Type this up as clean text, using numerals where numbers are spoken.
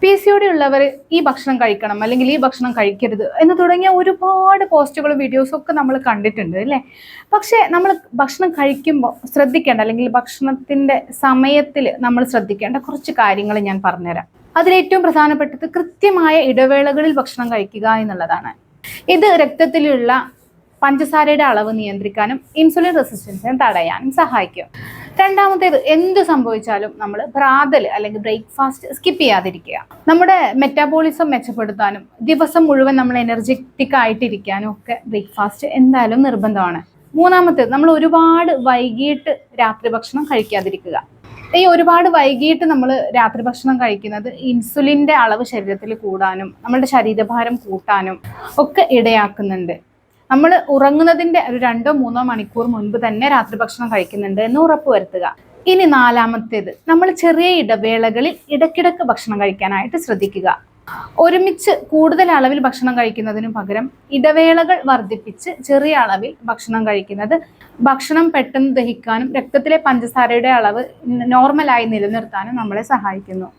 PCOD ഉള്ളവർ ഈ ഭക്ഷണം കഴിക്കണം അല്ലെങ്കിൽ ഈ ഭക്ഷണം കഴിക്കരുത് എന്ന് തുടങ്ങിയ ഒരുപാട് പോസ്റ്റുകളും വീഡിയോസും ഒക്കെ നമ്മൾ കണ്ടിട്ടുണ്ട് അല്ലേ. പക്ഷേ നമ്മൾ ഭക്ഷണം കഴിക്കുമ്പോൾ ശ്രദ്ധിക്കേണ്ട അല്ലെങ്കിൽ ഭക്ഷണത്തിന്റെ സമയത്തിൽ നമ്മൾ ശ്രദ്ധിക്കേണ്ട കുറച്ച് കാര്യങ്ങൾ ഞാൻ പറഞ്ഞുതരാം. അതിലേറ്റവും പ്രധാനപ്പെട്ടത് കൃത്യമായ ഇടവേളകളിൽ ഭക്ഷണം കഴിക്കുക എന്നുള്ളതാണ്. ഇത് രക്തത്തിലുള്ള പഞ്ചസാരയുടെ അളവ് നിയന്ത്രിക്കാനും ഇൻസുലിൻ റെസിസ്റ്റൻസിനെ തടയാനും സഹായിക്കും. രണ്ടാമത്തേത്, എന്ത് സംഭവിച്ചാലും നമ്മൾ പ്രാതൽ അല്ലെങ്കിൽ ബ്രേക്ക്ഫാസ്റ്റ് സ്കിപ്പ് ചെയ്യാതിരിക്കുക. നമ്മുടെ മെറ്റാബോളിസം മെച്ചപ്പെടുത്താനും ദിവസം മുഴുവൻ നമ്മൾ എനർജറ്റിക് ആയിട്ടിരിക്കാനും ഒക്കെ ബ്രേക്ക്ഫാസ്റ്റ് എന്തായാലും നിർബന്ധമാണ്. മൂന്നാമത്തേത്, നമ്മൾ ഒരുപാട് വൈകിട്ട് രാത്രി ഭക്ഷണം കഴിക്കാതിരിക്കുക. ഈ ഒരുപാട് വൈകിട്ട് നമ്മൾ രാത്രി ഭക്ഷണം കഴിക്കുന്നത് ഇൻസുലിൻ്റെ അളവ് ശരീരത്തിൽ കൂടാനും നമ്മുടെ ശരീരഭാരം കൂട്ടാനും ഒക്കെ ഇടയാക്കുന്നുണ്ട്. നമ്മൾ ഉറങ്ങുന്നതിൻ്റെ ഒരു 2-3 മണിക്കൂർ മുൻപ് തന്നെ രാത്രി ഭക്ഷണം കഴിക്കുന്നുണ്ട് എന്ന് ഉറപ്പുവരുത്തുക. ഇനി നാലാമത്തേത്, നമ്മൾ ചെറിയ ഇടവേളകളിൽ ഇടയ്ക്കിടയ്ക്ക് ഭക്ഷണം കഴിക്കാനായിട്ട് ശ്രദ്ധിക്കുക. ഒരുമിച്ച് കൂടുതൽ അളവിൽ ഭക്ഷണം കഴിക്കുന്നതിനു പകരം ഇടവേളകൾ വർദ്ധിപ്പിച്ച് ചെറിയ അളവിൽ ഭക്ഷണം കഴിക്കുന്നത് ഭക്ഷണം പെട്ടെന്ന് ദഹിക്കാനും രക്തത്തിലെ പഞ്ചസാരയുടെ അളവ് നോർമലായി നിലനിർത്താനും നമ്മളെ സഹായിക്കുന്നു.